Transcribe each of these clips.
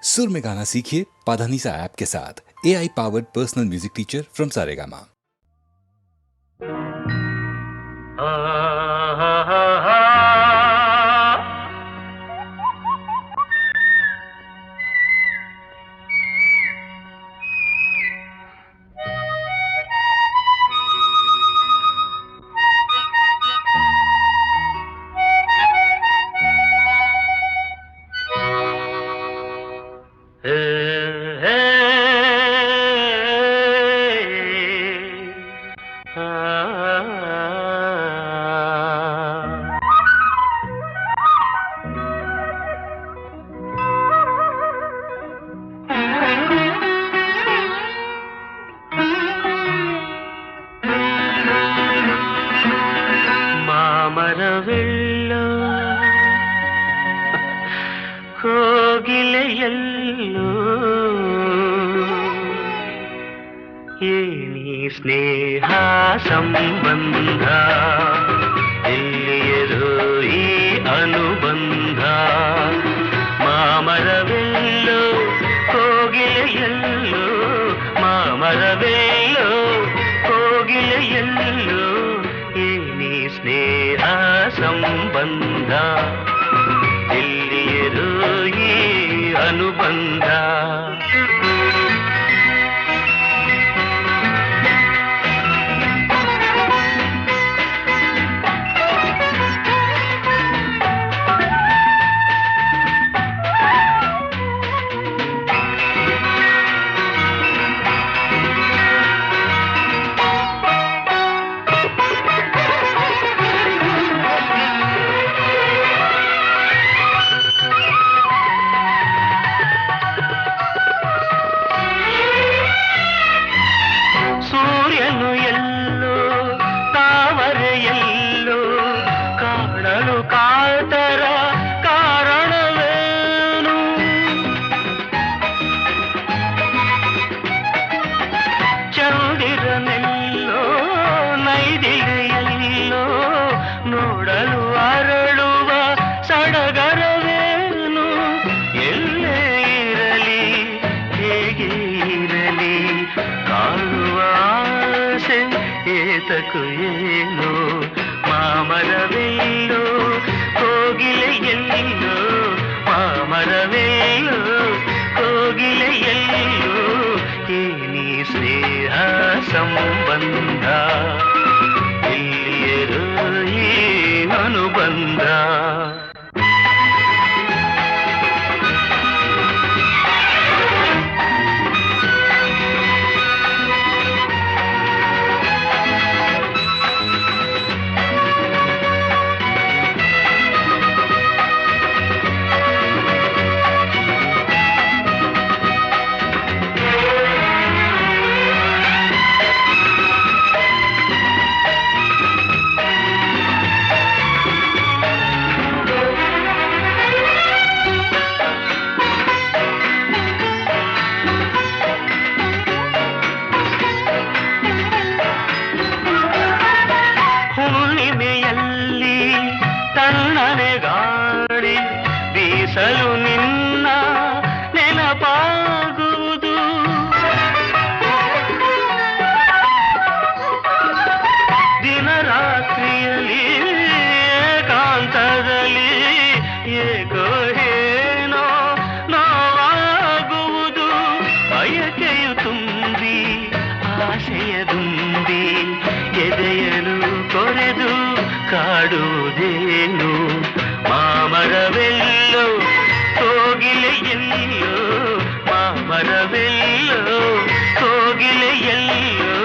सुर में गाना सीखिए पाधानीसा ऐप के साथ। AI powered personal music teacher from Saregama. ಮಾಮರವೆಲ್ಲೋ ಕೋಗಿಲೆಯಲ್ಲೋ ಏನಿ ಸ್ನೇಹ ಸಂಬಂಧ ಎಲ್ಲಿಯರೋ ಈ ಅನುಬಂಧ ಮಾಮರವೆಲ್ಲೋ ಕೋಗಿಲೆಯಲ್ಲೋ ಮಾಮರವೆಲ್ಲೋ ಕೋಗಿಲೆಯಲ್ಲೋ ಏನಿ ಸ್ನೇಹ ಸಂಬಂಧ ಎಲ್ಲಿಯರೋ ಈ ಅನುಬಂಧ ಸೂರ್ಯನು ಎಲ್ಲೋ ತಾವರೆಯಲ್ಲೋ ಕಾಣಲು ಕಾತರ ಕಾರಣವೇನು ಚಂದಿರನೆಲ್ಲೋ ನೈದಿಲೆಯಲ್ಲೋ ನೋಡಲು ಅರಳುವ ಸಡಗರವೇನು ಎಲ್ಲೇ ಇರಲಿ ಹೇಗೆ ಇರಲಿ ಕಾಣುವ ಆಸೆ ಏತಕು ಏನು ಮಾಮರವೆಲ್ಲೋ ಕೋಗಿಲೆಯಲ್ಲೋ ಮಾಮರವೆಲ್ಲೋ ಕೋಗಿಲೆಯಲ್ಲೋ ಏನಿ ಸ್ನೇಹ ಸಂಬಂಧ ಎಲ್ಲಿಯರೋ ಈ ಅನುಬಂಧ ಹುಣ್ಣಿಮೆಯಲ್ಲಿ ತಣ್ಣನೆ ಗಾಳಿ ಬೀಸಲು ನಿನ್ನ ನೆನಪಾಗುವುದು ದಿನರಾತ್ರಿಯಲ್ಲಿ ಏಕಾಂತದಲ್ಲಿ ಏಕೋ ಏನೋ ನೋವಾಗುವುದು ಬಯಕೆಯು ತುಂಬಿ ಆಸೆಯ ದುಂಬಿ ಎದೆಯಲು ಕೊರೆದು ಕಾಡುವುದೇನು ಮಾಮರವೆಲ್ಲೋ ಕೋಗಿಲೆಯಲ್ಲೋ ಮಾಮರವೆಲ್ಲೋ ಕೋಗಿಲೆಯಲ್ಲೋ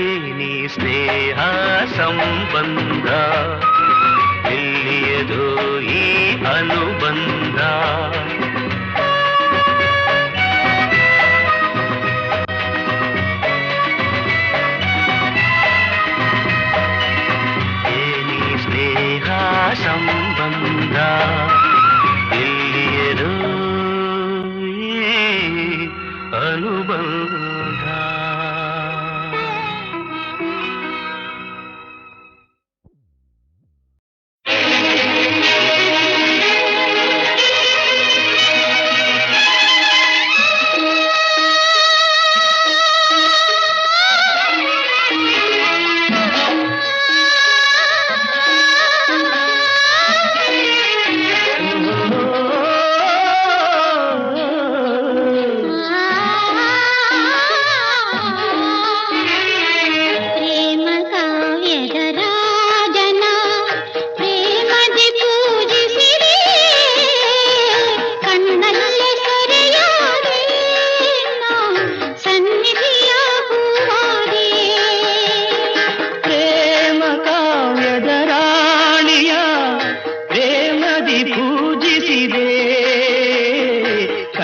ಏನಿ ಸ್ನೇಹ ಸಂಬಂಧ ಎಲ್ಲಿಯದೋ ಈ ಅನುಬಂಧ ಸಂಬಂಧ ಎಲ್ಲಿಯರೋ ಅನುಬಂಧ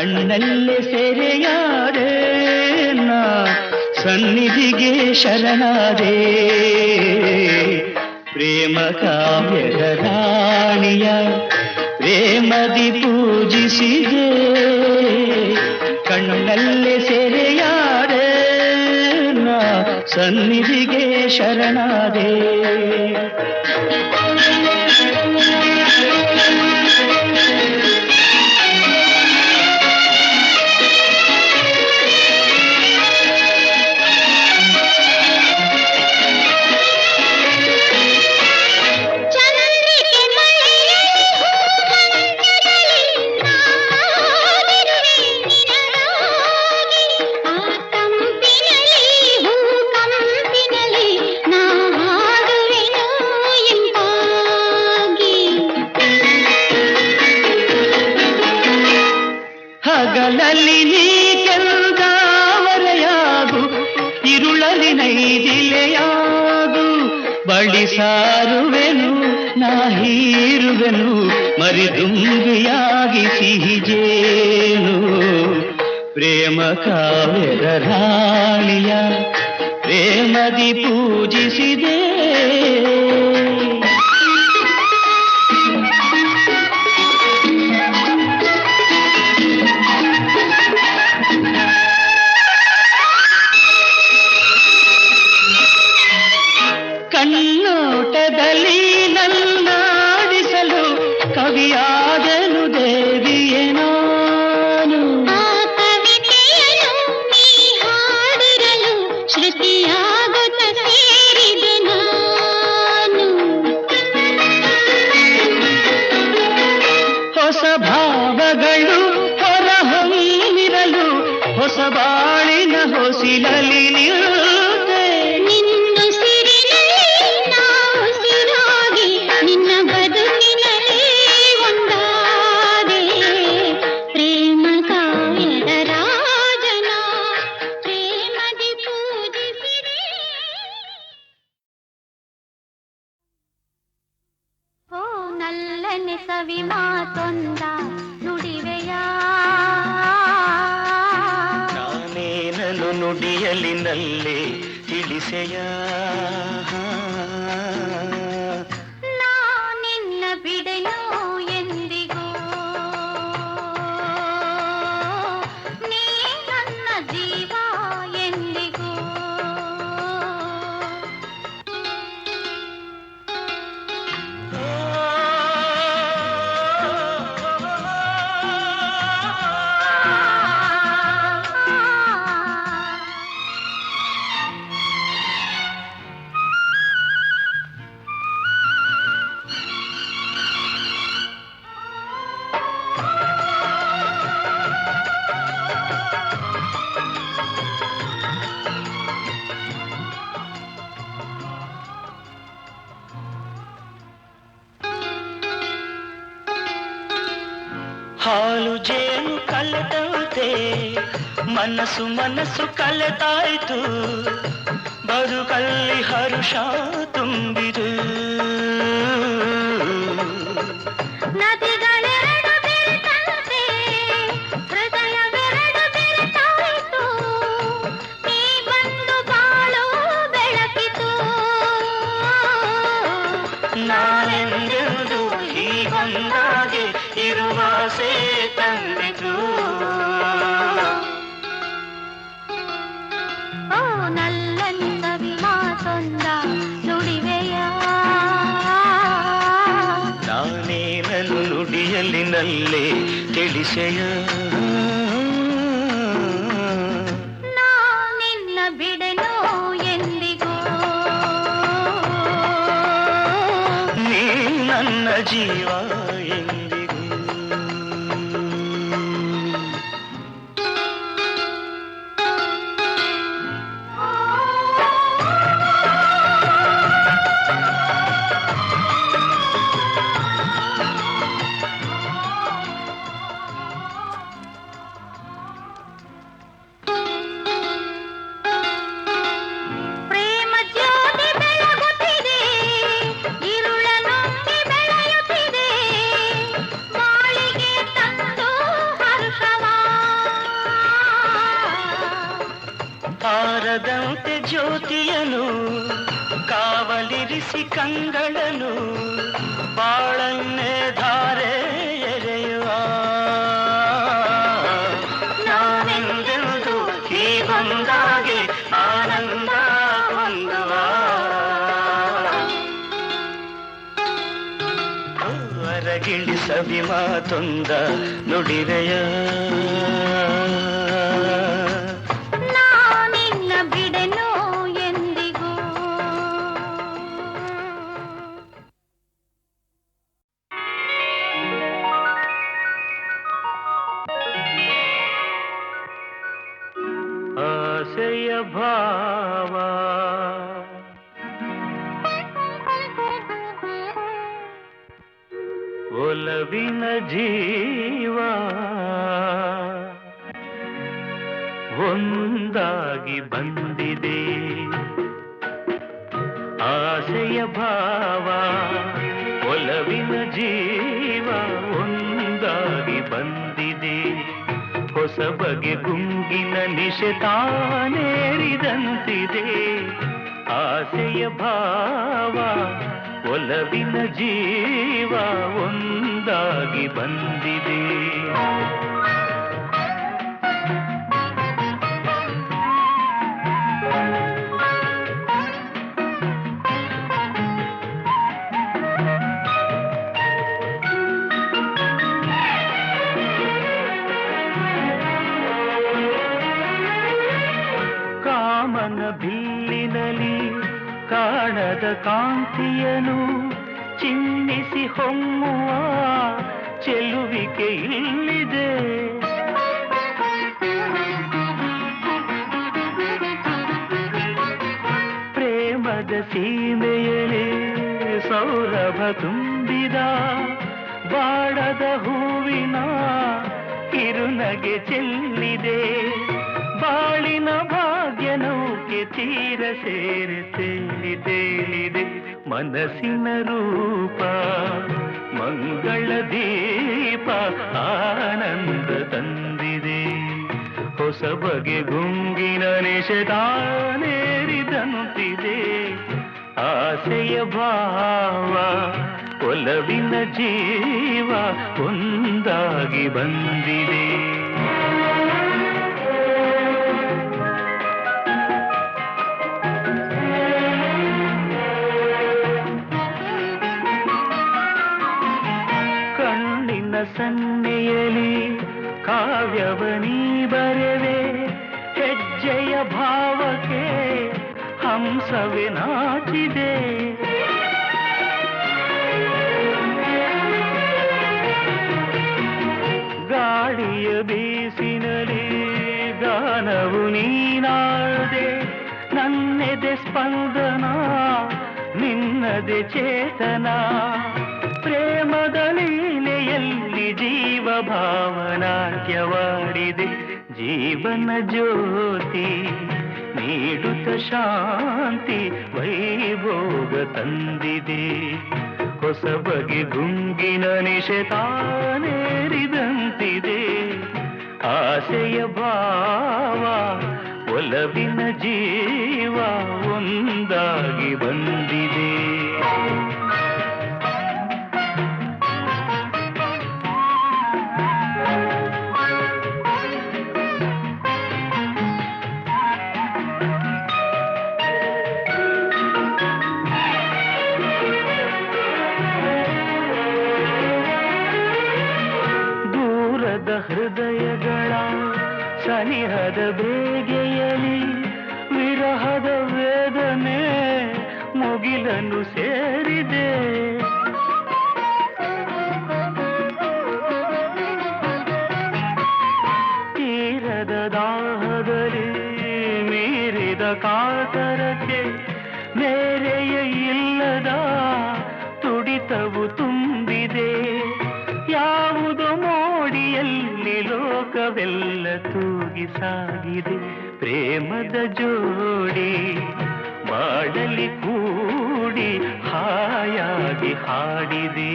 ಕಣ್ಣಲ್ಲೇ ಸೆರೆಯಾದೆ ನಾ ಸನ್ನಿಧಿಗೆ ಶರಣಾದೆ ಪ್ರೇಮ ಕಾವ್ಯದ ರಾಣಿಯ ಪ್ರೇಮದಿ ಪೂಜಿಸಿದೆ ಕಣ್ಣಲ್ಲೇ ಸೆರೆಯಾದೆ ನಾ ಸನ್ನಿಧಿಗೆ ಶರಣಾದೆ ಹಗಲಲ್ಲಿ ನೀ ಕೆಂದಾವರೆಯಾಗು ಇರುಳಲಿ ನೈದಿಲೆಯಾಗು ಬಳಿ ಸಾರುವೆನು ನಾ ಹೀರುವೆನು ಮರಿದುಂಬಿಯಾಗಿ ಸಿಹಿಜೇನು ಪ್ರೇಮ ಕಾವ್ಯದ ರಾಣಿಯ ಪ್ರೇಮದಿ ಪೂಜಿಸಿದೆ ಕಣ್ಣೋಟದಲ್ಲಿ ನನ್ನಾಡಿಸಲು ಕವಿಯಾದನು ದೇವಿಯೇ ನಾನು ಕವಿತೆಯನು ನೀ ಹಾಡಿರಲು ಶ್ರುತಿಯಾಗುತ್ತ ಸೇರಿದೆ ನಾನು ಹೊಸ ಭಾವಗಳು ಹೊರಹೊಮ್ಮಿರಲು ಹೊಸ ಬಾಳಿನ ಹೊಸಿಲಲಿ ನಿಲ್ಲುತ್ತೆ ನಿನ್ನ ಬದುಕಿನಲ್ಲಿ ಒಂದಾದೆ ಪ್ರೇಮ ಕಾವ್ಯದ ರಾಜನ ಪ್ರೇಮದಿ ಪೂಜಿಸಿದೆ ಓ ನಲ್ಲನೆ ಸವಿ ಮಾತೊಂದ ನುಡಿವೆಯ ನಾನೇನನು ನುಡಿಯಲಿ ನಲ್ಲೇ ತಿಳಿಸೆಯ ಬಿಡೆಯೋ ಎಂದಿಗೂ ನೀ ನನ್ನ ಜೀವ ಎಂದಿಗೂ ಹಾಲು ಜೇನು ಕಲೆದಂತೆ ಮನಸ್ಸು ಕಲೆತಾಯ್ತು ಬದುಕಲ್ಲಿ ಹರುಷ ತುಂಬಿದು ನದಿಗಳೆರಡು ಬೆರೆತಂತೆ ಹೃದಯವೆರಡು ಬೆರೆತಾಯಿತು ನೀ ಬಂದು ಬಾಳು ಬೆಳಕಿತು ನಾನೆಂದೆಂದು ಹೀಗೊಂದಾಗೆ ಇರುವಾಸೆ ತಂದಿತು ಓ ನಲ್ಲನೆ ಸವಿ ಮಾತೊಂದ ನುಡಿವೆಯ ನಾನೇನನು ನುಡಿಯಲಿ ನಲ್ಲೇ ತಿಳಿಸೆಯ ನಾ ನಿನ್ನ ಬಿಡೆನೋ ಎಂದಿಗೂ ನೀ ನನ್ನ ಜೀವ ಎಂದಿಗೂ ಪ್ರೇಮ ಜ್ಯೋತಿ ಬೆಳಗುತ್ತಿದೆ, ಇರುಳ ನುಂಗಿ ಬೆಳೆಯುತ್ತಿದೆ. ಆರದಂತೆ ಜ್ಯೋತಿಯನು ಕಾವಲಿರಿಸಿ ಕಂಗಳನು ಬಾಳನ್ನೇ ಧಾರೆ ಎರೆಯುವ ನಾನೆಂದೆಂದು ಹೀಗೊಂದಾಗಿ ಆನಂದ ಹೊಂದುವ ಹೊರಗಿಳಿ ಸವಿ ಮಾತೊಂದ ನುಡಿರೆಯ ನಾನಿನ್ನ ಬಿಡೆನು ಎಂದಿಗೂ. ಆಸೆಯ ಭಾವ ಒಲವಿನ ಜೀವ ಒಂದಾಗಿ ಬಂದಿದೆ. ಆಸೆಯ ಭಾವ ಒಲವಿನ ಜೀವ ಒಂದಾಗಿ ಬಂದಿದೆ. ಹೊಸ ಬಗೆ ಗುಂಗಿನ ನಿಶೆ ತಾನೇರಿದಂತಿದೆ. ಆಸೆಯ ಭಾವ ಒಲವಿನ ಜೀವ ಒಂದಾಗಿ ಬಂದಿದೆ. ಕಾಮನ ಬಿಲ್ಲಿನಲಿ ಕಾಣದ ಕಾಂತಿಯನು ಚಿನ್ನಿಸಿ ಹೊಮ್ಮುವ ಚೆಲುವಿಕೆ ಇಲ್ಲಿದೆ. ಪ್ರೇಮದ ಸೀಮೆಯಲಿ ಸೌರಭ ತುಂಬಿದ ಬಾಡದ ಹೂವಿನ ಕಿರುನಗೆ ಚೆಲ್ಲಿದೆ. ಬಾಳಿನ ಭಾಗ್ಯ ನೌಕೆ ತೀರ ಸೇರಿ ತೇಲಿದೆ. ಮನಸ್ಸಿನ ರೂಪ ಮಂಗಳ ದೀಪ ಆನಂದ ತಂದಿದೆ. ಹೊಸ ಬಗೆ ಗುಂಗಿನ ನಿಶೆ ತಾನೇರಿದಂತಿದೆ. ಆಸೆಯ ಭಾವ ಒಲವಿನ ಜೀವ ಒಂದಾಗಿ ಬಂದಿದೆ. ಸನ್ನೆಯಲಿ ಕಾವ್ಯವನೀ ಬರೆವೆ. ಹೆಜ್ಜೆಯ ಭಾವಕ್ಕೆ ಹಂಸವೇ ನಾಚಿದೆ. ಗಾಳಿಯ ಬೀಸಿನಲಿ ಗಾನವು ನೀನಾದೆ. ನನ್ನೆದೆ ಸ್ಪಂದನ ನಿನ್ನದೆ ಚೇತನ. ಪ್ರೇಮದ ಲೀಲೆಯಲ್ಲಿ ಜೀವ ಭಾವನಾಟ್ಯವಾಡಿದೆ. ಜೀವನ ಜ್ಯೋತಿ ನೀಡುತ್ತ ಶಾಂತಿ ವೈಭೋಗ ತಂದಿದೆ. ಹೊಸ ಬಗೆ ಗುಂಗಿನ ನಿಶೆ ತಾನೇರಿದಂತಿದೆ. ಆಸೆಯ ಭಾವ ಒಲವಿನ ಜೀವ ಒಂದಾಗಿ ಬಂದಿದೆ. ಹೃದಯಗಳ ಸನಿಹದ ಬೇಗೆಯಲಿ ವಿರಹದ ವೇದನೆ ಮುಗಿಲನ್ನು ಸೇರಿದೆ. ತೀರದ ದಾಹದಲ್ಲಿ ಮೀರಿದ ಕಾತರಕ್ಕೆ ಮೇರೆಯ ಇಲ್ಲದ ತುಡಿತವು ತುಂಬಿದೆ. ಯಾವುದೋ ಮೋಡಿಯಲ್ಲಿ ಲೋಕವೆಲ್ಲ ತೂಗಿ ಸಾಗಿದೆ. ಪ್ರೇಮದ ಜೋಡಿ ಮಾಡಲಿ ಕೂಡಿ ಹಾಯಾಗಿ ಹಾಡಿದೆ.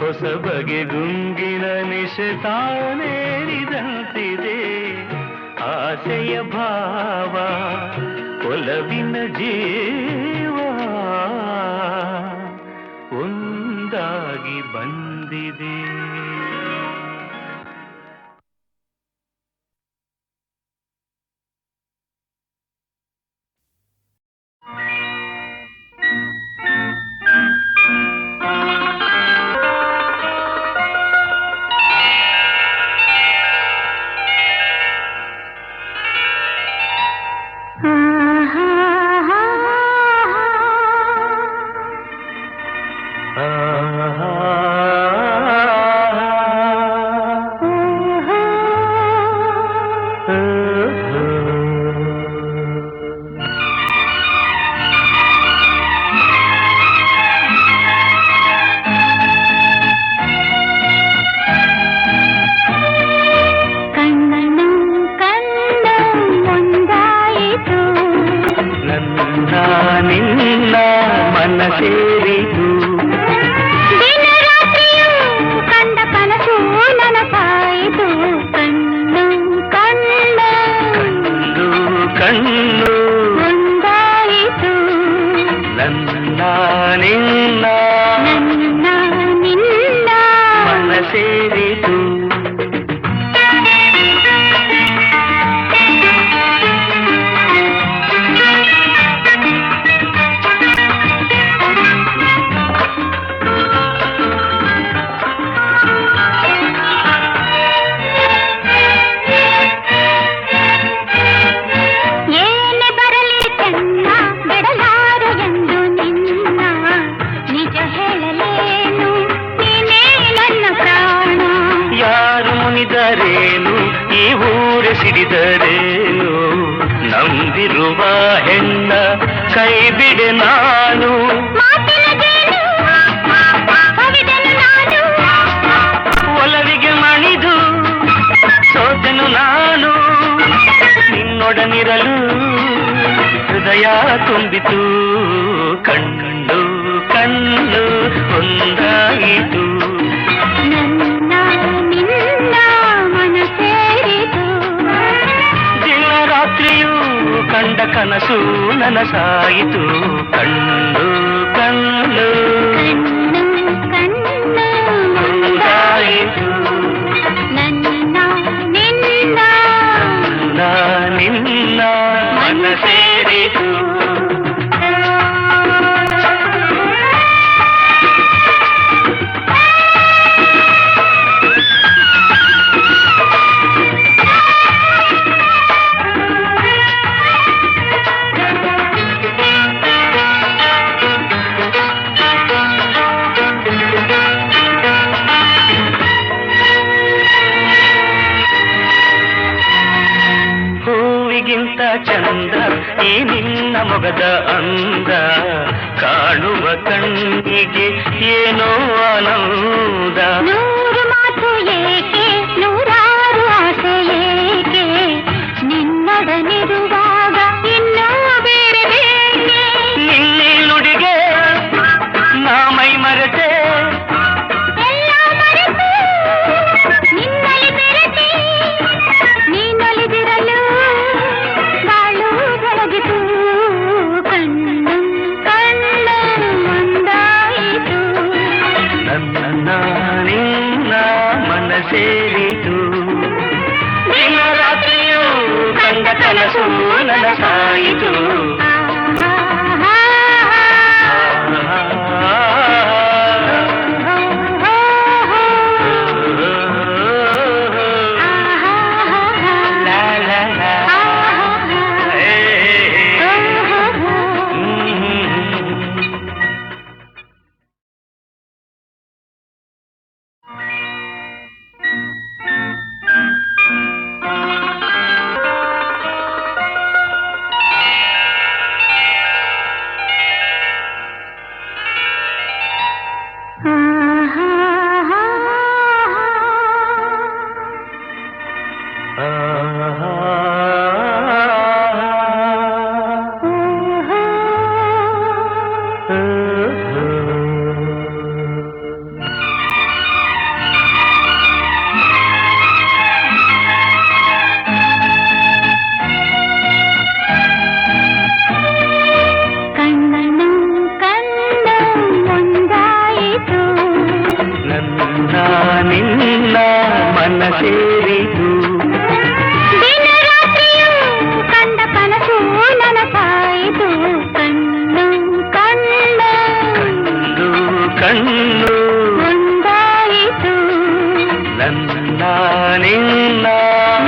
ಹೊಸ ಬಗೆ ಗುಂಗಿನ ನಿಶೆ ತಾನೇರಿದಂತಿದೆ. ಆಸೆಯ ಭಾವ ಒಲವಿನ ಜೀವ ಒಂದಾಗಿ ಬಂದಿದೆ. ನಿನ್ನ ಮನ ಸೇರಿತು ದಿನರಾತ್ರಿಯೂ ಕಂಡ ಕನಸು ನನಸಾಯಿತು. ಕಣ್ಣು ಕಣ್ಣು ಕಣ್ಣು ಕಣ್ಣು ಒಂದಾಯಿತು. ನನ್ನ ನಿನ್ನ ನನ್ನ ನಿನ್ನ ಮನ ಸೇರಿತು. ರೇನು ಈ ಊರ ಸಿಡಿದರೇನು ನಂಬಿರುವ ಹೆಣ್ಣ ಕೈ ಬಿಡೆ ನಾನು. ಒಲವಿಗೆ ಮಣಿದು ಸೋತೆನು ನಾನು ನಿನ್ನೊಡನಿರಲು ಹೃದಯ ತುಂಬಿತು. ಕಣ್ಣು ಕಣ್ಣು ಒಂದಾಯಿತು. ಕಂಡ ಕನಸು ನನಸಾಯಿತು. ಕಣ್ಣು ಕಣ್ಣು ಒಂದಾಯಿತು. ನನ್ನ ನಿನ್ನ ನಿನ್ನ ಮನ ಸೇರಿತು. ಹೂವಿಗಿಂತ ಚಂದ ಈ ನಿನ್ನ ಮೊಗದ ಅಂದ ಕಾಣುವ ಕಣ್ಣಿಗೆ ಏನೋ ಆನಂದ. ನೂರು ಮಾತು ಏಕೆ ನೂರಾರು ಆಸೆ ಏಕೆ ನಿನ್ನೊಡನಿರುವಾಗ ಇನ್ನೂ ಬೇರೆ ಬೇಕೆ. ನಿನ್ನೆ ನುಡಿಗೆ ನಾ ಮೈ ಮರೆತೆ ಎಲ್ಲ ಮರೆತು ನಿನ್ನಲ್ಲಿ ಬೆರೆತೆ ನೀನೊಲಿದಿರಲು ಬಾಳು ಬೆಳಗಿತು. ಕಣ್ಣು ಕಣ್ಣು ಒಂದಾಯಿತು. ನನ್ನ ನಿನ್ನ ಮನ ಸೇರಿತು. ದಿನ ರಾತ್ರಿಯೂ ಕಂಡ ಕನಸು ನನಸಾಯಿತು.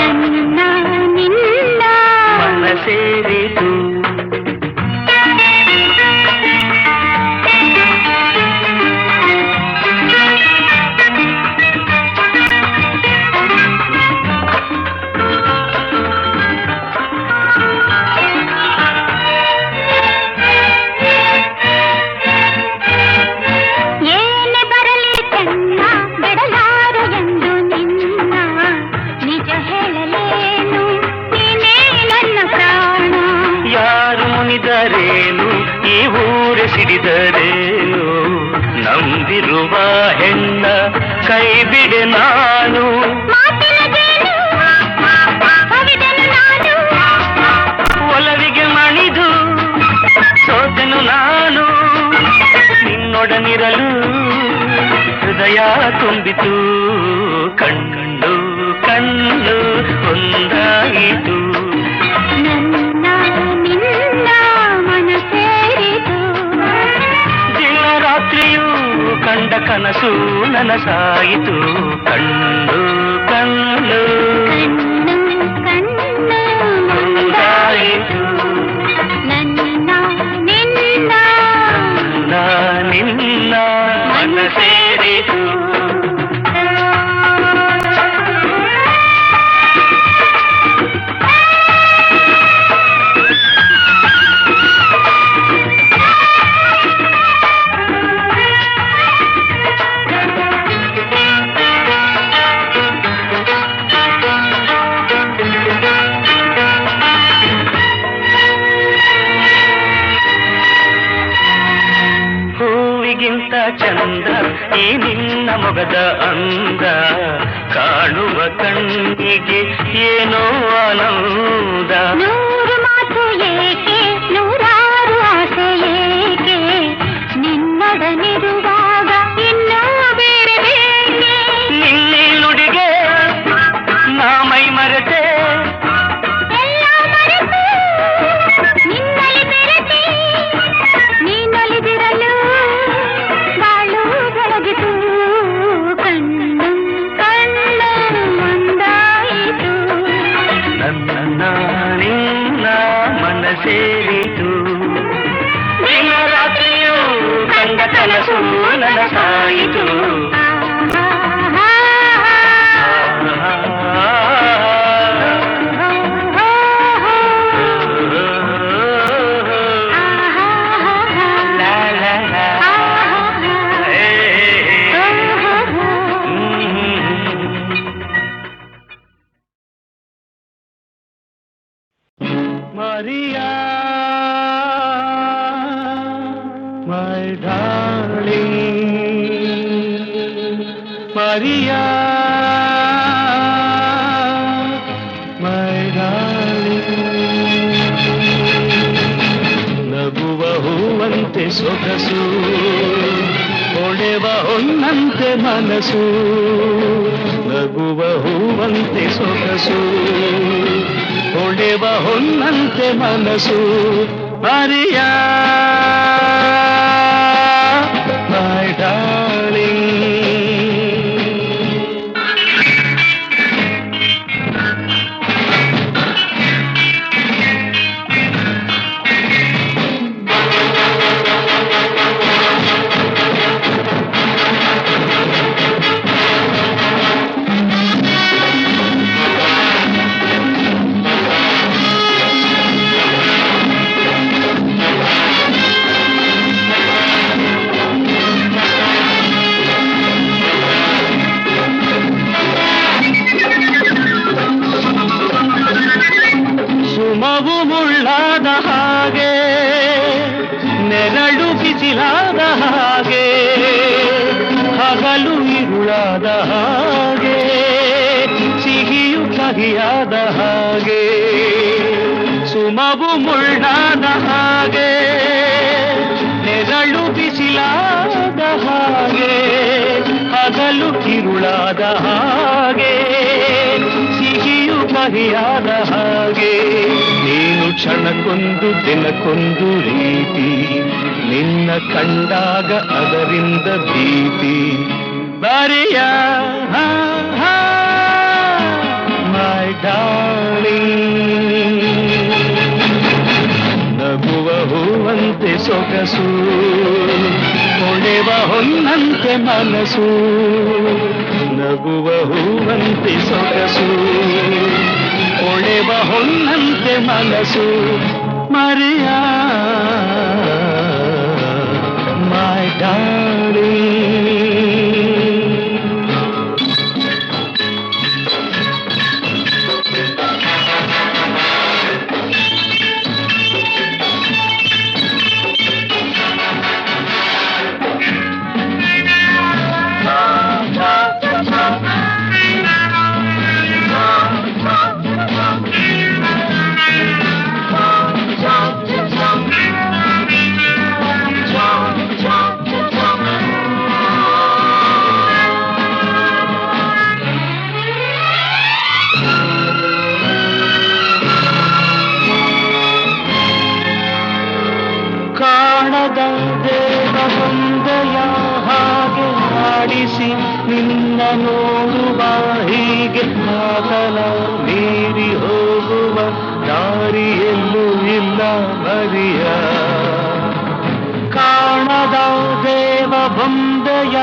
ನನ್ನ ನಿನ್ನ ಮನ ಸೇರಿತು. ಏನೇ ಬರಲಿ ಚೆನ್ನ ಬಿಡಲಾರು ಎಂದು ನಿನ್ನ ನಿಜ ಹೇಳಲೇನು ನೀನೇ ನನ್ನ ಪ್ರಾಣ. ಯಾರು ಮುನಿದರೇನು ಈ ಊರೆ ಸಿಡಿದರೇನು ನಂಬಿರುವ ಹೆಣ್ಣ ಕೈ ಬಿಡೆ ನಾನು. ಮಾತಿನ ಜೇನು ಕವಿದನು ನಾನು ಒಲವಿಗೆ ಮಣಿದು ಸೋತೆನು ನಾನು. ನಿನ್ನೊಡನಿರಲು ಹೃದಯ ತುಂಬಿತು. ಕಣ್ಣು ಕಣ್ಣು ಒಂದಾಯಿತು. ನನ್ನ ನಿನ್ನ ಮನ ಸೇರಿತು. ದಿನ ರಾತ್ರಿಯೂ ಕಂಡ ಕನಸು ನನಸಾಯಿತು. ಕಣ್ಣು ಕಣ್ಣು ಕಣ್ಣು ಕಣ್ಣು ಒಂದಾಯಿತು. ನನ್ನ ನಿನ್ನ ನಿನ್ನ ಮನ ಸೇರಿತು. ಹೂವಿಗಿಂತ ಚಂದ ಈ ನಿನ್ನ ಮೊಗದ ಅಂದ. ಕಾಣುವ ಕಣ್ಣಿಗೆ ಏನೋ ಆನಂದ. ನೂರು ಮಾತು ಏಕೆ ನೂರಾರು ಆಸೆ ಏಕೆ ನಿನ್ನೊಡನಿರುವಾಗ ಇನ್ನೂ ಬೇರೆ ಬೇಕೆ. ನಿನ್ನೆ ನುಡಿಗೆ ನಾ ಮೈ ಮರೆತೆ. ಎಲ್ಲ ಮರೆತು ನಿನ್ನಲ್ಲಿ ಬೆರೆತೆ ನೀನೊಲಿದಿರಲು ಬಾಳು ಬೆಳಗಿತು. ಕಣ್ಣು ಕಣ್ಣು ಒಂದಾಯಿತು. ನನ್ನ ನಿನ್ನ ಮನ ಸೇರಿತು. ದಿನ ರಾತ್ರಿಯೂ ಕಂಡ ಕನಸು ನನಸಾಯಿತು. ಲಾ ಲಾ ಲಾ. Maria, my darling, Maria, my darling. ನಗುವ ಹೂವಂತೆ ಸೊಗಸು, ಹೊಳೆವ ಹೊನ್ನಂತೆ ಮನಸ್ಸು. ನಗುವ ಹೂವಂತೆ ಸೊಗಸು, ಹೊಳೆವ ಹೊನ್ನಂತೆ ಮನಸ್ಸು. ಮರಿಯ ಮೈ ಡಾರ್ಲಿಂಗ್. ಸುಮವು ಮುಳ್ಳಾದ ಹಾಗೆ, ನೆರಳು ಬಿಸಿಲಾದ ಹಾಗೆ, ಹಗಲು ಇರುಳಾದ ಹಾಗೆ, ಸಿಹಿಯು ಕಹಿಯಾದ ಹಾಗೆ. ಸುಮವು ಮುಳ್ಳಾದ ಹಾಗೆ, ನೆರಳು ಬಿಸಿಲಾದ ಹಾಗೆ, ಹಗಲು ಕಿರುಳಾದ ಹಾಗೆ, ಸಿಹಿಯು ಕಹಿಯಾದ ಹಾಗೆ. ನೀನು ಕ್ಷಣಕ್ಕೊಂದು ದಿನಕ್ಕೊಂದು ರೀತಿ, ನಿನ್ನ ಕಂಡಾಗ ಅದರಿಂದ ಭೀತಿ. ಬರೆಯ ಮೈ ಡಾರ್ಲಿಂಗ್. ನಗುವ ಹೂವಂತೆ ಸೊಗಸು, ಹೊಳೆವ ಹೊನ್ನಂತೆ ಮನಸ್ಸು. ನಗುವ ಹೂವಂತೆ ಸೊಗಸು, ಹೊಳೆವ ಹೊನ್ನಂತೆ ಮನಸ್ಸು. ಮರಿಯ ಮೈ ಡಾರ್ಲಿಂಗ್. ಕಾಣದ ದೇವ ಬಂದೆಯ ಹಾಗೆ ಆಡಿಸಿ ನಿನ್ನ ನೋಡುವ ಹೀಗೆ ಮಾತಲ ಮೀರಿ ಹೋಗುವ ದಾರಿಯಲ್ಲೂ ಇಲ್ಲ ಮರಿಯ. ಕಾಣದ ದೇವ ಬಂದೆಯ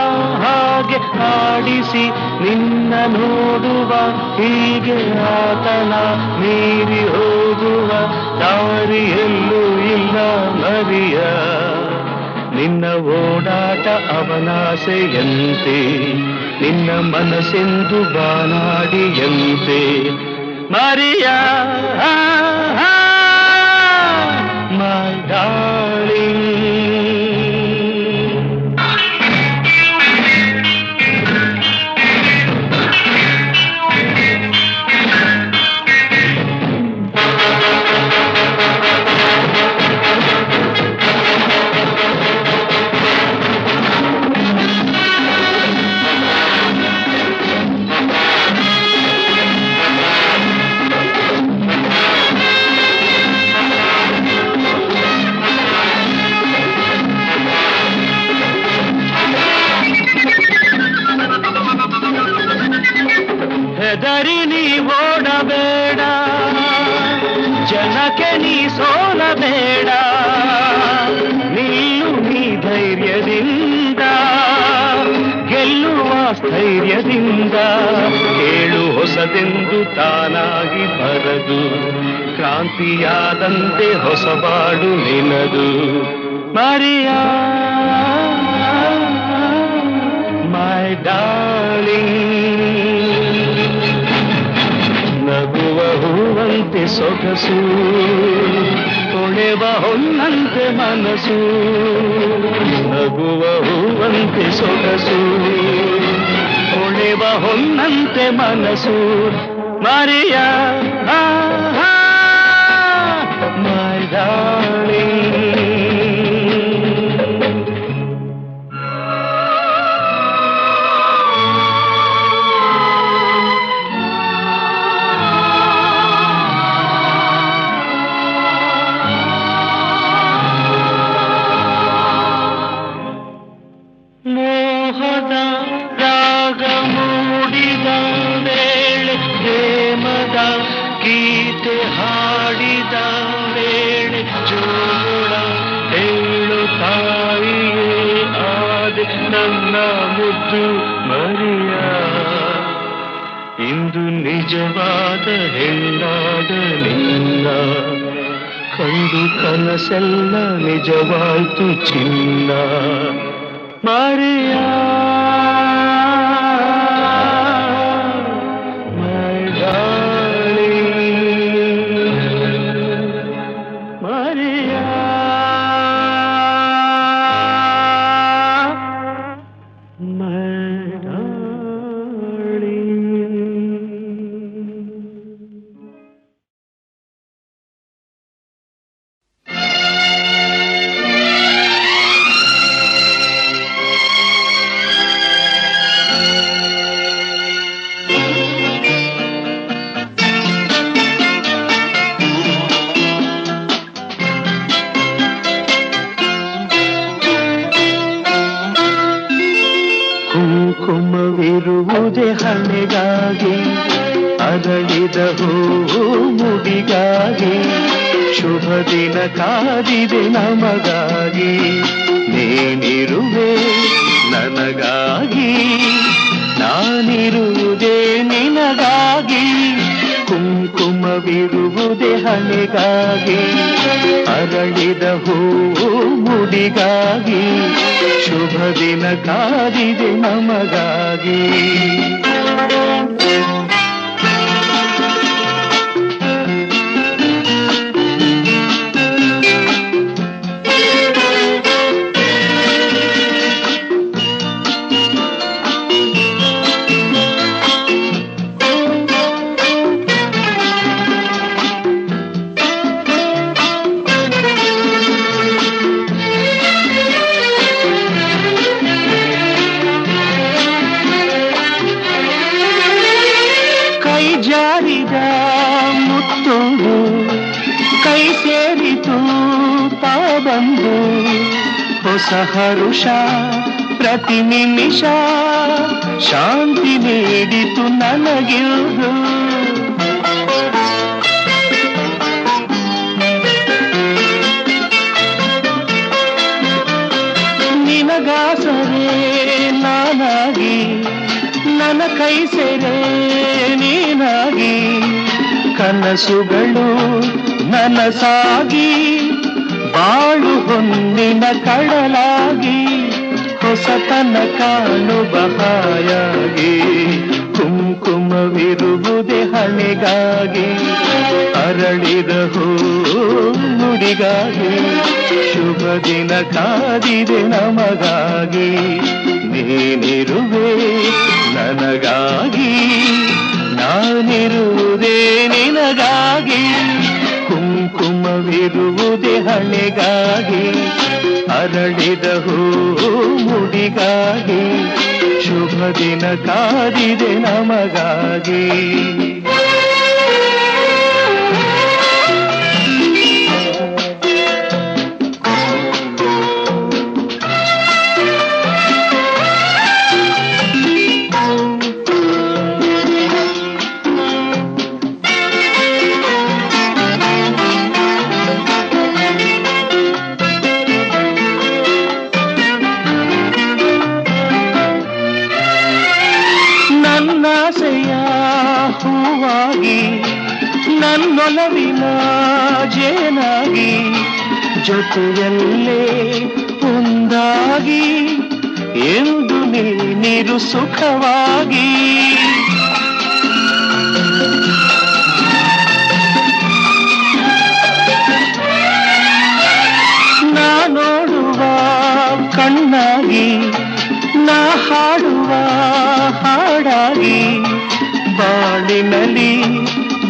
ಹಾಗೆ ಆಡಿಸಿ ನಿನ್ನ ನೋಡುವ ಹೀಗೆ ಆತನ ಮೀರಿ ಹೋಗುವ ದಾರಿಯಲ್ಲೂ ಇಲ್ಲ ಮರಿಯ. ನಿನ್ನ ಓಡಾಟ ಅವನಾಸೆಯಂತೆ, ನಿನ್ನ ಮನಸ್ಸೆಂದು ಬಾನಾಡಿಯಂತೆ ಮರಿಯ. My darling. ಹೆದರಿ ನೀ ಓಡಬೇಡ, ಜನಕ್ಕೆ ನೀ ಸೋಲಬೇಡ. ನಿಲ್ಲು ನೀ ಧೈರ್ಯದಿಂದ, ಗೆಲ್ಲುವ ಸ್ಥೈರ್ಯದಿಂದ. ಕೇಳು ಹೊಸದೆಂದು ತಾನಾಗಿ ಬರದು, ಕ್ರಾಂತಿಯಾದಂತೆ ಹೊಸಬಾಡು ನಿನದು ಮರಿಯ. My darling. ನಗುವ ಹೂವಂತೆ ಸೊಗಸು, ಹೊಳೆವ ಹೊನ್ನಂತೆ ಮನಸ್ಸು. ನಗುವ ಹೂವಂತೆ ಸೊಗಸು, ಹೊಳೆವ ಹೊನ್ನಂತೆ ಮನಸ್ಸು ಮರಿಯ. My darling. ಮೋಹದ ರಾಗ ಮೂಡಿದ ವೇಳೆ, ಪ್ರೇಮದ ಗೀತೆ ಹಾಡಿದ ವೇಳೆ, ಜೋಳ ಹೇಳು ತಾಯಿಯೇ ಆದೆ ನನ್ನ ಮುದ್ದು ಮರಿಯ. ಇಂದು ನಿಜವಾದ ಹೆಣ್ಣಾದ ನಿನ್ನ ಕಂಡು ಕನಸೆಲ್ಲ ನಿಜವಾಯ್ತು ಚಿನ್ನ ಮರಿಯ. My darling. Mariya. My darling. ಹೂವು ಮುಡಿಗಾಗಿ ಶುಭ ದಿನ ಕಾದಿದೆ ನಮಗಾಗಿ ನೀನಿರುವೆ ನನಗಾಗಿ ನಾನಿರುವುದೇ ನಿನಗಾಗಿ ಕುಂಕುಮವಿರುವುದೇ ಹಣೆಗಾಗಿ ಅರಳಿದ ಹೂವು ಮುಡಿಗಾಗಿ ಶುಭ ದಿನ ಕಾದಿದೆ ನಮಗಾಗಿ ಜಾರಿದ ಮುತ್ತೊಂದು ಕೈ ಸೇರಿತು ತಾಬಂದು ಹೊಸ ಹರುಷ ಪ್ರತಿ ನಿಮಿಷ ಶಾಂತಿ ನೀಡಿತು ನನಗಿರುವುದು ನಿನಗಾಸರೆ ನಾನಾಗಿ ನನ್ನ ಕೈ ಸೇರೆ ನೀನಾಗಿ ಕನಸುಗಳು ನನಸಾಗಿ ಬಾಳು ಹೊನ್ನಿನ ಕಡಲಾಗಿ ಹೊಸತನ ಕಾಣುವ ಹಾಯಾಗಿ ಕುಂಕುಮವಿರುವುದೇ ಹಣೆಗಾಗಿ ಅರಳಿದ ಹೂ ನುಡಿಗಾಗಿ ಶುಭ ದಿನ ಕಾದಿದೆ ನಮಗಾಗಿ ನೀನಿರುವೆ ನನಗಾಗಿ ನಾನಿರುವುದೇ ನಿನಗಾಗಿ ಕುಂಕುಮವಿರುವುದೇ ಹಣೆಗಾಗಿ ಅರಳಿದ ಹೂ ಮುಡಿಗಾಗಿ ಶುಭ ದಿನ ಕಾದಿದೆ ನಮಗಾಗಿ ನನ್ನಾಸೆಯ ಹೂವಾಗಿ ನನ್ನೊಲವಿನ ಜೇನಾಗಿ ಜೊತೆಯಲ್ಲೇ ಒಂದಾಗಿ ಎಂದು ನೀರು ಸುಖವಾಗಿ ನಾ ನೋಡುವ ಕಣ್ಣಾಗಿ ನಾ ಹಾಡುವ ಹಾಡಾಗಿ ಬಾಳಿನಲ್ಲಿ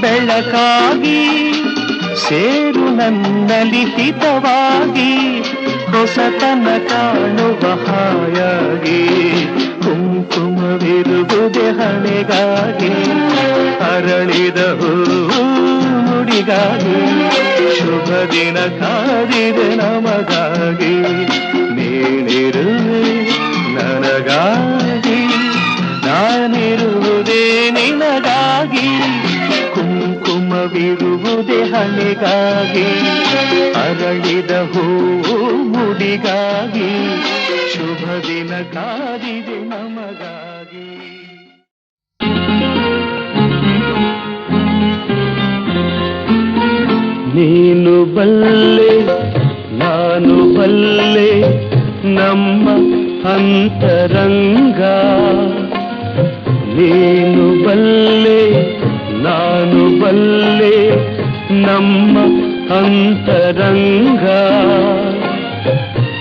ಬೆಳಕಾಗಿ ಸೇರು ನನ್ನಲ್ಲಿ ಹಿತವಾಗಿ ಹೊಸತನ ಕಾಣುವ ಹಾಯಾಗಿ ಕುಂಕುಮವಿರುವುದೇ ಹಣೆಗಾಗಿ ಅರಳಿದ ಹೂ ನುಡಿಗಾಗಿ ಶುಭ ದಿನ ಕಾದಿದೆ ನಮಗಾಗಿ ನೀನಿರುವೆ ನನಗಾಗಿ ನಾನಿರುವುದೇ ನಿನಗಾಗಿ ಕುಂಕುಮವಿರುವುದೇ ಹಣೆಗಾಗಿ ಅರಳಿದ ಹೂವು ಮುಡಿಗಾಗಿ ಶುಭ ದಿನ ಕಾದಿದೆ ನಮಗಾಗಿ ನೀನು ಬಲ್ಲೆ ನಾನು ಬಲ್ಲೆ ನಮ್ಮ ಅಂತರಂಗ ನೀನು ಬಲ್ಲೆ ನಾನು ಬಲ್ಲೆ ನಮ್ಮ ಅಂತರಂಗ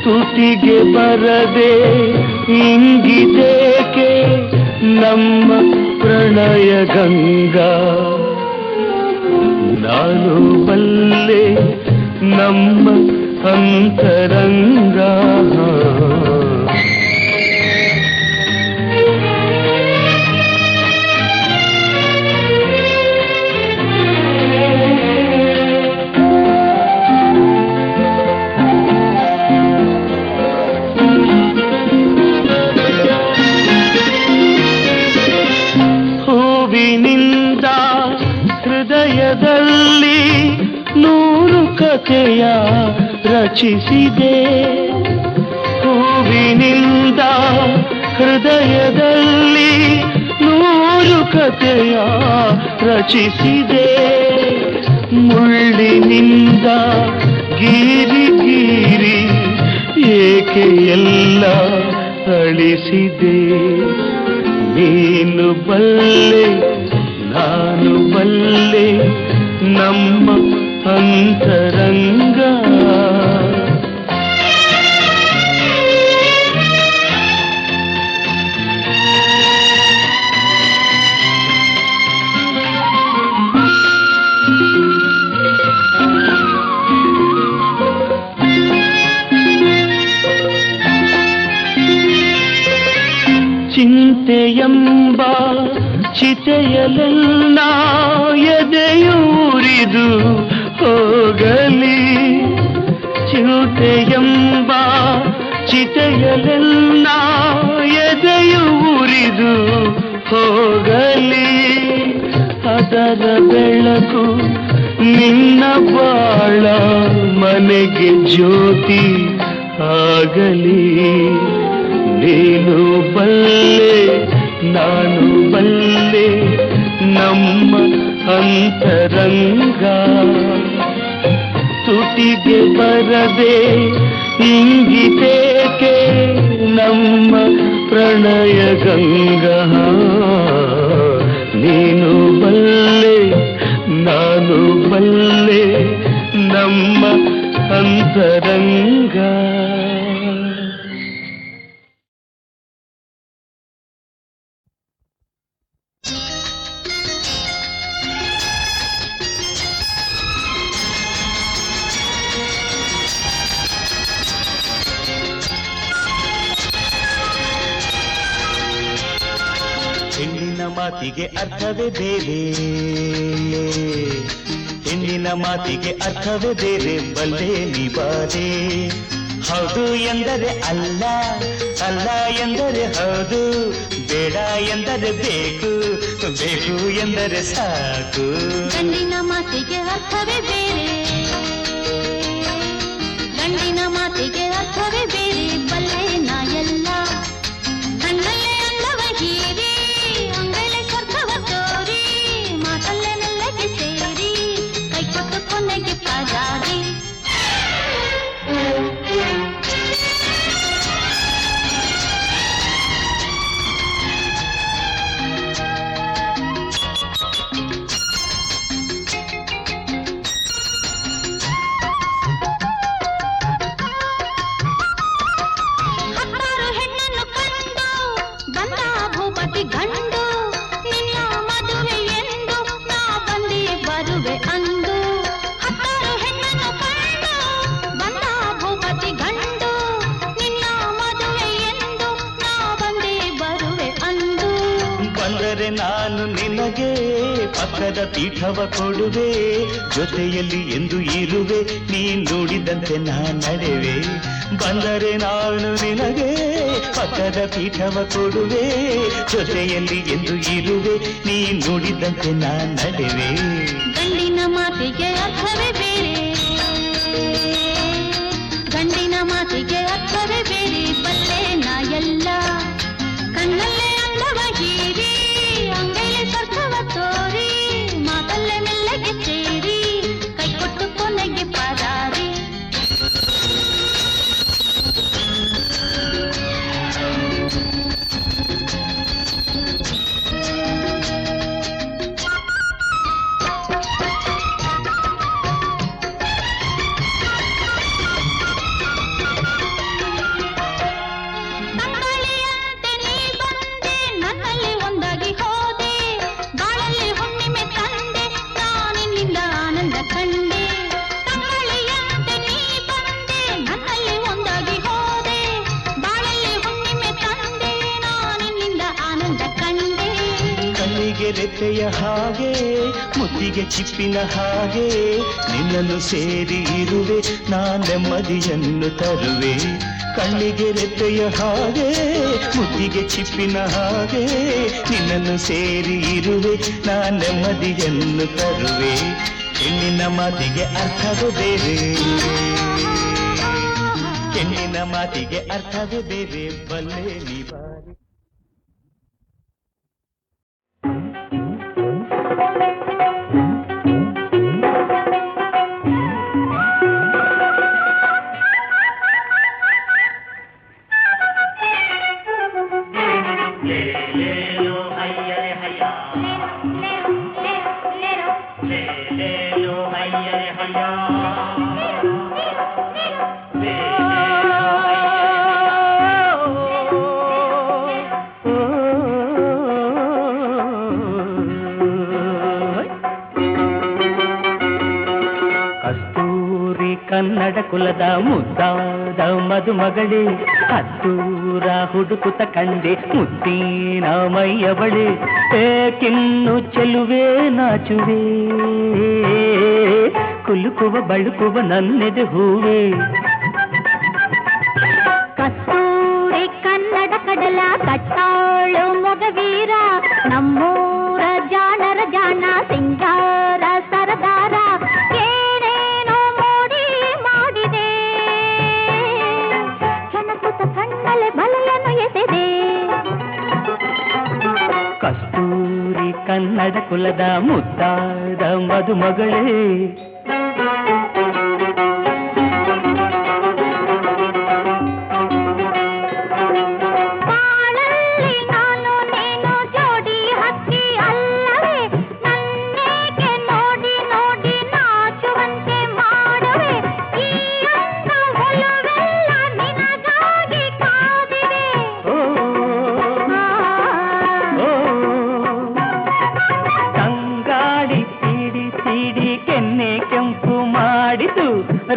ತುಟಿಗೆ ಬರದೆ ಇಂಗಿದೇಕೆ ನಮ್ಮ ಪ್ರಣಯ ಗಂಗಾ ನಾನು ಬಲ್ಲೆ ನಮ್ಮ ಅಂತರಂಗ ಹೃದಯದಲ್ಲಿ 100 ಕಥೆಯ ರಚಿಸಿದೆ. ಹೂವಿನಿಂದ ಹೃದಯದಲ್ಲಿ 100 ಕಥೆಯ ರಚಿಸಿದೆ. ಮುಳ್ಳಿನಿಂದ ಗೀರಿ ಗೀರಿ ಏಕೆ ಎಲ್ಲ ಅಳಿಸಿದೆ. ನೀನು ಬಲ್ಲೆ ನಾನು ಬಲ್ಲೆ ನಮ್ಮ ಅಂತರಂಗ. ಚಿಂತೆಯೆಂಬ ಚಿತೆಯಲೆಲ್ಲ ಎದೆಯೂರಿದು ಹೋಗಲಿ. ಚಿಂತೆಯೆಂಬ ಚಿತೆಯಲೆಲ್ಲ ಎದೆಯೂರಿದು ಹೋಗಲಿ. ಅದರ ಬೆಳಕು ನಿನ್ನ ಬಾಳ ಮನೆಗೆ ಜ್ಯೋತಿ ಆಗಲಿ. ನೀನು ಬಲ್ಲೆ ನಾನು ಬಲ್ಲೆ ನಮ್ಮ ಅಂತರಂಗ. ತುಟಿಗೆ ಬರದೆ ಇಂಗಿತೇಕೆ ನಮ್ಮ ಪ್ರಣಯ ಗಂಗಾ. ನೀನು ಬಲ್ಲೆ ನಾನು ಬಲ್ಲೆ ನಮ್ಮ ಅಂತರಂಗ. ಹೆಣ್ಣಿನ ಮಾತಿಗೆ ಅರ್ಥವೇ ಬೇರೆ, ಹೆಣ್ಣಿನ ಮಾತಿಗೆ ಅರ್ಥವೇ ಬೇರೆ, ಬಲ್ಲೆ ನಿಬಾರೆ. ಹೌದು ಎಂದರೆ ಅಲ್ಲ, ಅಲ್ಲ ಎಂದರೆ ಹೌದು, ಬೇಡ ಎಂದರೆ ಬೇಕು, ಬೇಕು ಎಂದರೆ ಸಾಕು. ಗಂಡಿನ ಮಾತಿಗೆ ಅರ್ಥವೇ ಬೇರೆ, ಗಂಡಿನ ಮಾತಿಗೆ ಅರ್ಥವೇ ಬೇರೆ, ಬಲ್ಲೆ ನಾ ಎಲ್ಲ. ಕಣ್ಣಲ್ಲೇ ಅಲ್ಲವ ಹೀರಿ, ಅಂಗಲೇ ಸ್ವರ್ಗವ ತೋರಿ, ಮಾತಲ್ಲೇ ಮೆಲ್ಲಗೆ ಸೇರಿ, ಕೈ ಕೊಟ್ಟು ಕೊನೆಗೆ ಪರಾರಿ. ಗಂಡು ನಿನ್ನ ಮದುವೆ ಎಂದು ನಾ ಬಂದಿ ಬರುವೆ ಅಂದು. 10 ಹೆಣ್ಣನ್ನು ಕಂಡು ಬಂದ ಭೂಪತಿ ಗಂಡು, ನಿನ್ನ ಮದುವೆ ಎಂದು ನಾ ಬಂದಿ ಬರುವೆ ಅಂದು. ಬಂದರೆ ನಾನು ನಿನಗೆ ಪಕ್ಕದ ಪೀಠವ ಕೊಡುವೆ, ಜೊತೆಯಲ್ಲಿ ಎಂದು ಇರುವೆ, ನೀ ನುಡಿದಂತೆ ನಾ ನಡೆವೆ. ಬಂದರೆ ನಾನು ನಿನಗೆ ಪಕ್ಕದ ಪೀಠವ ಕೊಡುವೆ, ಜೊತೆಯಲ್ಲಿ ಎಂದು ಇರುವೆ, ನೀ ನುಡಿದಂತೆ ನಾ ನಡೆವೆ. ಗಂಡಿನ ಮಾತಿಗೆ ಅರ್ಥವೇ ಬೇರೆ, ಗಂಡಿನ ಮಾತಿಗೆ ಅರ್ಥವೇ ಬೇರೆ, ಬಲ್ಲೆ ನಾ ಎಲ್ಲ. ಕಣ್ಣಲ್ಲೇ ಅಂದವ ಹೀರಿ, ಅಂಗೈಲೆ ಸ್ವರ್ಗವ ತೋರಿ, ಮಾತಲ್ಲೇ ಮೆಲ್ಲಗೆ ಸೇರಿ, ಕೈ ಕೊಟ್ಟು ಕೊನೆಗೆ ಪರಾರಿ. ರೆಟ್ಟೆಯ ಹಾಗೆ ಮುತ್ತಿಗೆ ಚಿಪ್ಪಿನ ಹಾಗೆ ನಿನ್ನನ್ನು ಸೇರಿ ಇರುವೆ ನಾ ನೆಮ್ಮದಿಯನ್ನು ತರುವೆ. ಕಣ್ಣಿಗೆ ರೆಟ್ಟೆಯ ಹಾಗೆ ಮುತ್ತಿಗೆ ಚಿಪ್ಪಿನ ಹಾಗೆ ನಿನ್ನನ್ನು ಸೇರಿ ಇರುವೆ ನಾ ನೆಮ್ಮದಿಯನ್ನು ತರುವೆ. ಹೆಣ್ಣಿನ ಮಾತಿಗೆ ಅರ್ಥವೇ ಬೇರೆ, ಹೆಣ್ಣಿನ ಮಾತಿಗೆ ಅರ್ಥವೇ ಬೇರೆ, ಬಲ್ಲೆ ನೀ ಬಾರಿ. ಕನ್ನಡ ಕುಲದ ಮುದ್ದಾದ ಮದುಮಗಳೇ ಹತ್ತೂರ ಹುಡುಕುತ್ತ ಕಂಡೆ ಮುದ್ದಿನ ಮೈಯ ಬಳೆ. ಏಕಿನ್ನು ಚೆಲುವೆ ನಾಚುವೆ ಕುಲುಕುವ ಬಳುಕುವ ನನ್ನೆದೆ ಹೂವೆ. ಕಸ್ತೂರಿ ಕನ್ನಡ ಕಡಲ ಕಟ್ಟಾಳು ಮೊಗವೀರ ನಮ್ಮೂರ ಜಾಣರ ಜಾಣ ಸಿಂಗಾರ ಸರದಾರ. ಏನೇನೋ ಮೋಡಿ ಮಾಡಿದೆ ಹೆಣಕುತ ಕಣ್ಣಲೆ ಬಲೆಯನ್ನು ಎಸೆದೆ. ಕಸ್ತೂರಿ ಕನ್ನಡ ಕುಲದ ಮುದ್ದಾದ ಮದುಮಗಳೇ.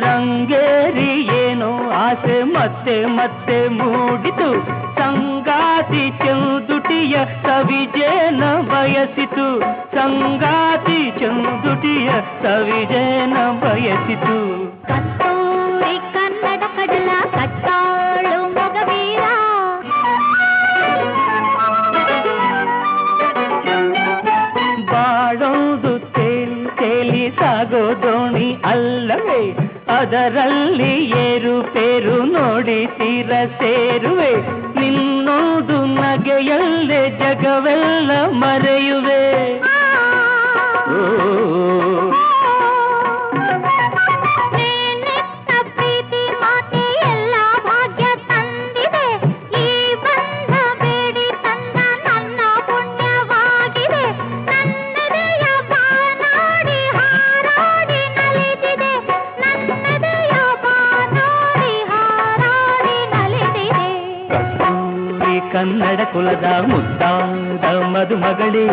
ರಂಗೇರಿ ಏನೋ ಆಸೆ ಮತ್ತೆ ಮತ್ತೆ ಮೂಡಿತು. ಸಂಗಾತಿ ಚಂದುಟಿಯ ಸವಿಜೇನ ಬಯಸಿತು, ಸಂಗಾತಿ ಚಂದುಟಿಯ ಸವಿಜೇನ ಬಯಸಿತು. ಕಸ್ತೂರಿ ಕನ್ನಡ ಕಡಲ ಕಟ್ಟಾಳು ಮೊಗವೀರ. ಬಾಳೋದು ತೇಲಿ ತೇಲಿ ಸಾಗೋ ದೋಣಿ ಅಲ್ಲವೇ, ಅದರಲ್ಲಿ ಏರುಪೇರು ನೋಡಿ ತೀರ ಸೇರುವೆ. ನಿನ್ನೊಂದು ನಗೆಯಲ್ಲೇ ಜಗವೆಲ್ಲ ಮರೆಯುವೆ. ನೀನೆತ್ತ ಪ್ರೀತಿ ಮಾತೆ ಎಲ್ಲ ಭಾಗ್ಯ ತಂದಿದೆ. ಈ ಬಂಧ ಬೇಡಿ ತಂದ ನನ್ನ ಪುಣ್ಯವಾಗಿದೆ. ನನ್ನೆದೆಯ ಬಾನಾಡಿ ಹಾರಾಡಿ ನಲಿದಿದೆ, ನನ್ನೆದೆಯ ಬಾನಾಡಿ ಹಾರಾಡಿ ನಲಿದಿದೆ. ಕಸ್ತೂರಿ ಕನ್ನಡ ಕುಲದ ಮುದ್ದಾದ ಮದುಮಗಳೇ.